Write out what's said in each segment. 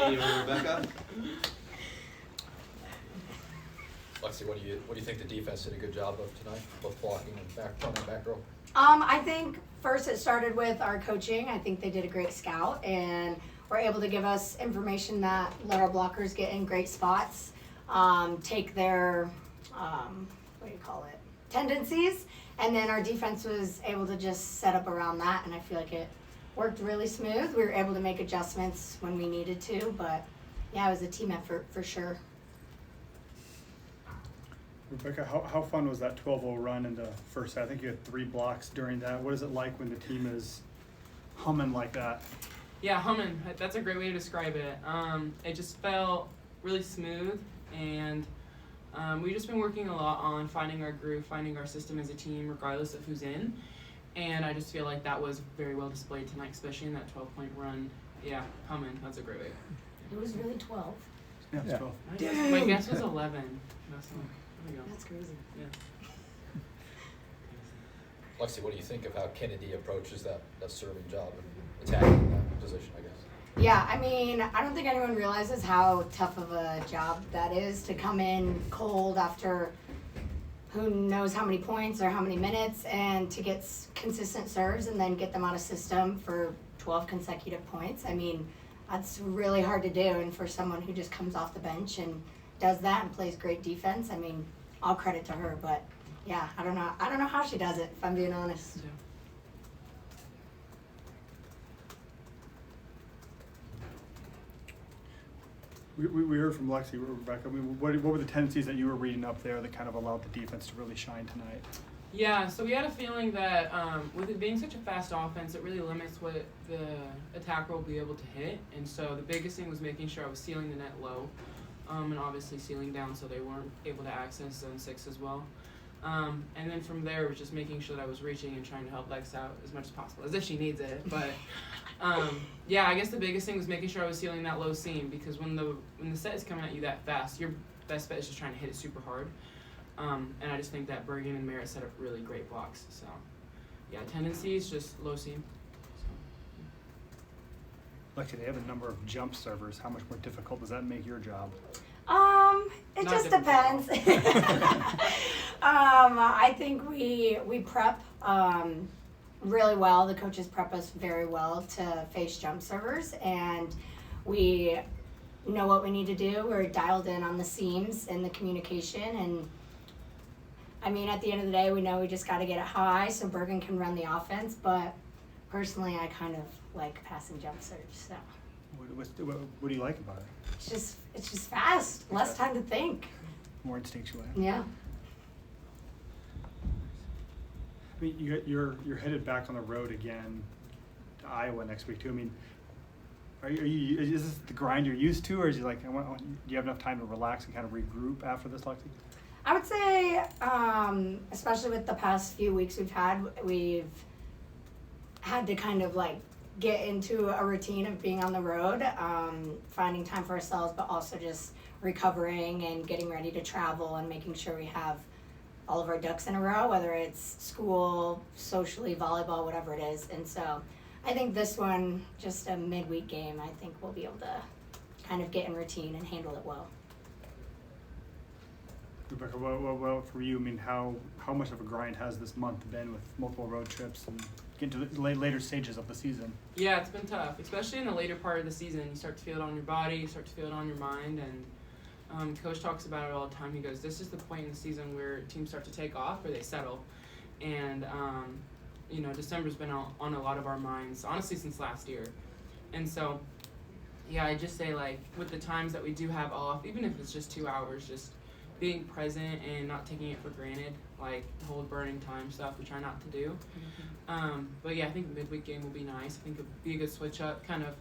Katie or Rebekah? Lexi, what do you think the defense did a good job of tonight, both blocking and front and back row? I think first it started with our coaching. I think they did a great scout and were able to give us information that let our blockers get in great spots, take their, tendencies, and then our defense was able to just set up around that, and I feel like it worked really smooth. We were able to make adjustments when we needed to, but yeah, it was a team effort for sure. Rebekah, how fun was that 12-0 run in the first set? I think you had 3 blocks during that. What is it like when the team is humming like that? Yeah, humming. That's a great way to describe it. It just felt really smooth, and we've just been working a lot on finding our groove, finding our system as a team, regardless of who's in. And I just feel like that was very well displayed tonight, especially in that 12-point run. Yeah, humming. That's a great way. It was really 12. Yeah, it's 12. My guess was 11. That's crazy. Yeah. Lexi, what do you think of how Kennedy approaches that serving job and attacking that position, I guess? Yeah, I mean, I don't think anyone realizes how tough of a job that is to come in cold after who knows how many points or how many minutes, and to get consistent serves and then get them out of system for 12 consecutive points. I mean, that's really hard to do, and for someone who just comes off the bench and does that and plays great defense, I mean, all credit to her. But yeah, I don't know how she does it, if I'm being honest. Yeah. We heard from Lexi, Rebekah. I mean, what were the tendencies that you were reading up there that kind of allowed the defense to really shine tonight? Yeah, so we had a feeling that with it being such a fast offense, it really limits what the attacker will be able to hit. And so the biggest thing was making sure I was sealing the net low, and obviously sealing down so they weren't able to access zone 6 as well. And then from there, it was just making sure that I was reaching and trying to help Lex out as much as possible, as if she needs it. But yeah, I guess the biggest thing was making sure I was sealing that low seam, because when the set is coming at you that fast, your best bet is just trying to hit it super hard. And I just think that Bergen and Merritt set up really great blocks. So yeah, tendencies, just low seam. Lexi, they have a number of jump servers. How much more difficult does that make your job? It Not just difficult. depends. I think we prep really well. The coaches prep us very well to face jump servers, and we know what we need to do. We're dialed in on the seams and the communication, and I mean, at the end of the day, we know we just got to get it high so Bergen can run the offense. But personally, I kind of like passing jump serves. So What do you like about it? it's just fast, less time to think. More instinctual. Yeah. I mean, you're headed back on the road again to Iowa next week too. I mean, is this the grind you're used to, or is it like, do you have enough time to relax and kind of regroup after this, Lexi? I would say, especially with the past few weeks we've had to kind of like get into a routine of being on the road, finding time for ourselves, but also just recovering and getting ready to travel and making sure we have all of our ducks in a row, whether it's school, socially, volleyball, whatever it is. And so I think this one, just a midweek game, I think we'll be able to kind of get in routine and handle it well. Rebekah, well, for you, I mean, how much of a grind has this month been with multiple road trips and getting to the later stages of the season? Yeah, it's been tough, especially in the later part of the season. You start to feel it on your body, you start to feel it on your mind, and Coach talks about it all the time. He goes, this is the point in the season where teams start to take off or they settle. And, December's been on a lot of our minds, honestly, since last year. And so, yeah, I just say, like, with the times that we do have off, even if it's just 2 hours, just being present and not taking it for granted, like the whole burning time stuff we try not to do. But yeah, I think the midweek game will be nice. I think it'll be a good switch up, kind of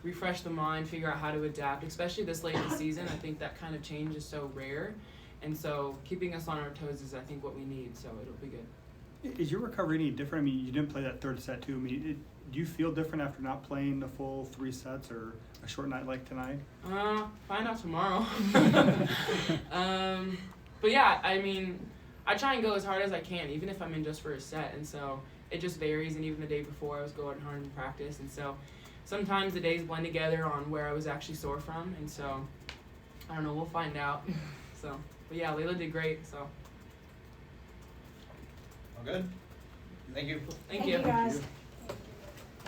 refresh the mind, figure out how to adapt, especially this late in the season. I think that kind of change is so rare, and so keeping us on our toes is, I think, what we need, so it'll be good. Is your recovery any different? I mean, you didn't play that third set too. I mean, do you feel different after not playing the full 3 sets or a short night like tonight? Find out tomorrow. But yeah, I mean, I try and go as hard as I can, even if I'm in just for a set, and so it just varies. And even the day before, I was going hard in practice, and so sometimes the days blend together on where I was actually sore from, and so I don't know. We'll find out. So, but yeah, Layla did great. So, All good? Thank you. thank you. guys.